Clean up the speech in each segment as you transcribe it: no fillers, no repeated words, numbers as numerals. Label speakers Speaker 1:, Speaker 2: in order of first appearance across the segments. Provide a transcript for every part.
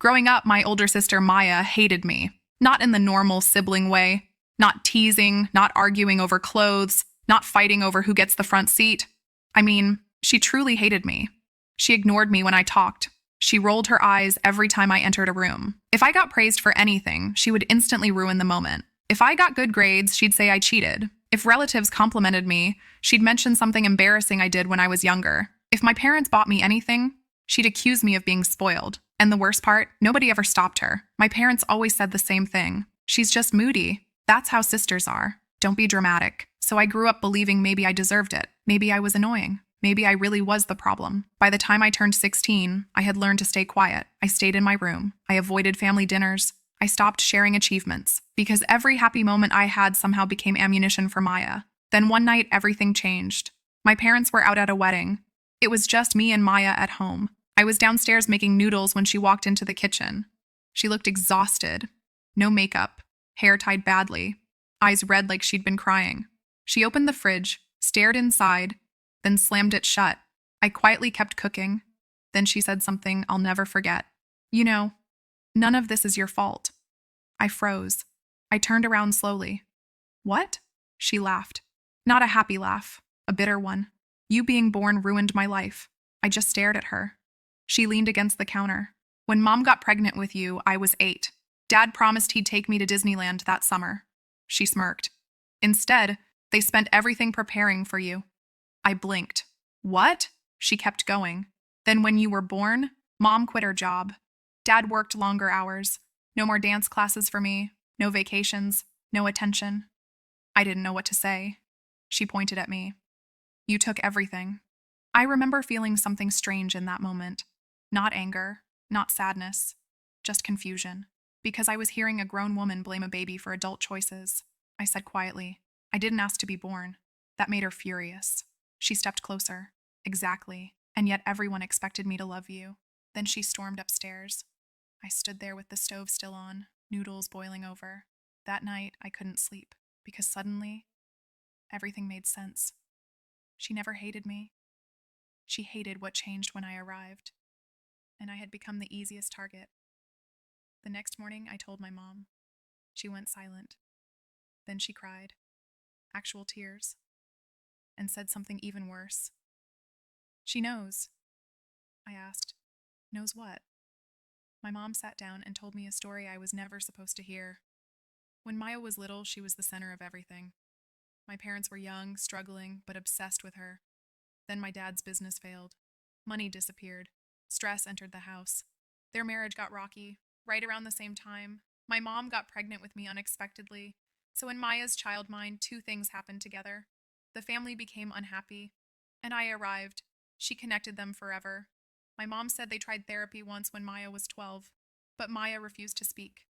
Speaker 1: Growing up, my older sister Maya hated me. Not in the normal sibling way. Not teasing, not arguing over clothes, not fighting over who gets the front seat. I mean, she truly hated me. She ignored me when I talked. She rolled her eyes every time I entered a room. If I got praised for anything, she would instantly ruin the moment. If I got good grades, she'd say I cheated. If relatives complimented me, she'd mention something embarrassing I did when I was younger. If my parents bought me anything, she'd accuse me of being spoiled. And the worst part, nobody ever stopped her. My parents always said the same thing. She's just moody. That's how sisters are. Don't be dramatic. So I grew up believing maybe I deserved it. Maybe I was annoying. Maybe I really was the problem. By the time I turned 16, I had learned to stay quiet. I stayed in my room. I avoided family dinners. I stopped sharing achievements. Because every happy moment I had somehow became ammunition for Maya. Then one night, everything changed. My parents were out at a wedding. It was just me and Maya at home. I was downstairs making noodles when she walked into the kitchen. She looked exhausted. No makeup. Hair tied badly. Eyes red like she'd been crying. She opened the fridge, stared inside, then slammed it shut. I quietly kept cooking. Then she said something I'll never forget. You know, none of this is your fault. I froze. I turned around slowly. What? She laughed. Not a happy laugh, a bitter one. You being born ruined my life. I just stared at her. She leaned against the counter. When Mom got pregnant with you, I was 8. Dad promised he'd take me to Disneyland that summer. She smirked. Instead, they spent everything preparing for you. I blinked. What? She kept going. Then when you were born, Mom quit her job. Dad worked longer hours. No more dance classes for me. No vacations. No attention. I didn't know what to say. She pointed at me. You took everything. I remember feeling something strange in that moment. Not anger, not sadness, just confusion. Because I was hearing a grown woman blame a baby for adult choices. I said quietly, I didn't ask to be born. That made her furious. She stepped closer. Exactly. And yet everyone expected me to love you. Then she stormed upstairs. I stood there with the stove still on, noodles boiling over. That night, I couldn't sleep, because suddenly, everything made sense. She never hated me. She hated what changed when I arrived. And I had become the easiest target. The next morning, I told my mom. She went silent. Then she cried. Actual tears. And said something even worse. She knows. I asked, knows what? My mom sat down and told me a story I was never supposed to hear. When Maya was little, she was the center of everything. My parents were young, struggling, but obsessed with her. Then my dad's business failed. Money disappeared. Stress entered the house. Their marriage got rocky. Right around the same time, my mom got pregnant with me unexpectedly. So in Maya's child mind, 2 things happened together. The family became unhappy, and I arrived. She connected them forever. My mom said they tried therapy once when Maya was 12, but Maya refused to speak.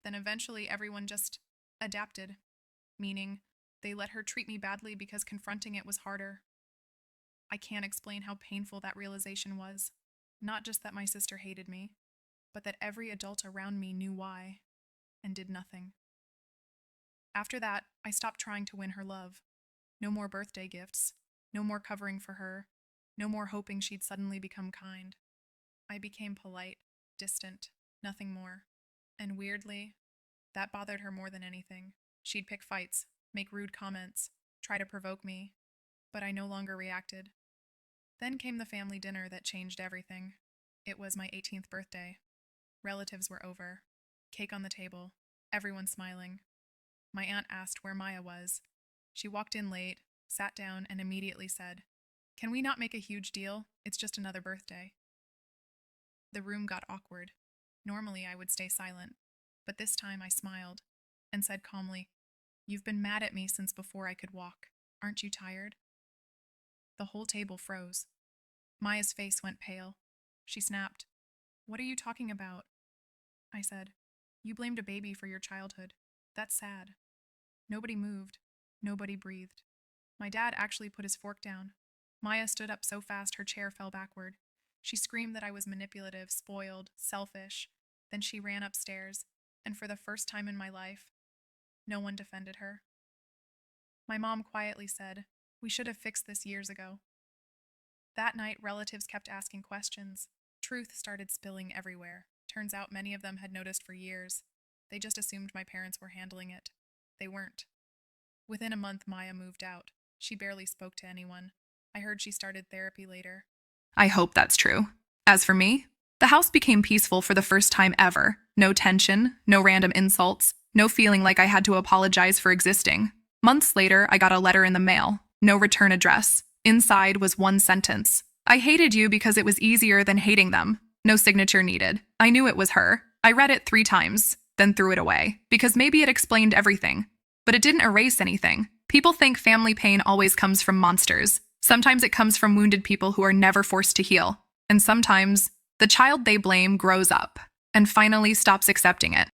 Speaker 1: Then eventually everyone just adapted, meaning they let her treat me badly because confronting it was harder. I can't explain how painful that realization was. Not just that my sister hated me, but that every adult around me knew why, and did nothing. After that, I stopped trying to win her love. No more birthday gifts. No more covering for her. No more hoping she'd suddenly become kind. I became polite, distant, nothing more. And weirdly, that bothered her more than anything. She'd pick fights, make rude comments, try to provoke me, but I no longer reacted. Then came the family dinner that changed everything. It was my 18th birthday. Relatives were over. Cake on the table. Everyone smiling. My aunt asked where Maya was. She walked in late, sat down, and immediately said, "Can we not make a huge deal? It's just another birthday." The room got awkward. Normally I would stay silent, but this time I smiled and said calmly, "You've been mad at me since before I could walk. Aren't you tired?" The whole table froze. Maya's face went pale. She snapped, "What are you talking about?" I said, "You blamed a baby for your childhood. That's sad." Nobody moved. Nobody breathed. My dad actually put his fork down. Maya stood up so fast her chair fell backward. She screamed that I was manipulative, spoiled, selfish. Then she ran upstairs, and for the first time in my life, no one defended her. My mom quietly said, "We should have fixed this years ago." That night, relatives kept asking questions. Truth started spilling everywhere. Turns out many of them had noticed for years. They just assumed my parents were handling it. They weren't. Within a month, Maya moved out. She barely spoke to anyone. I heard she started therapy later. I hope that's true. As for me, the house became peaceful for the first time ever. No tension, no random insults, no feeling like I had to apologize for existing. Months later, I got a letter in the mail. No return address. Inside was one sentence. I hated you because it was easier than hating them. No signature needed. I knew it was her. I read it 3 times, then threw it away, because maybe it explained everything. But it didn't erase anything. People think family pain always comes from monsters. Sometimes it comes from wounded people who are never forced to heal. And sometimes, the child they blame grows up and finally stops accepting it.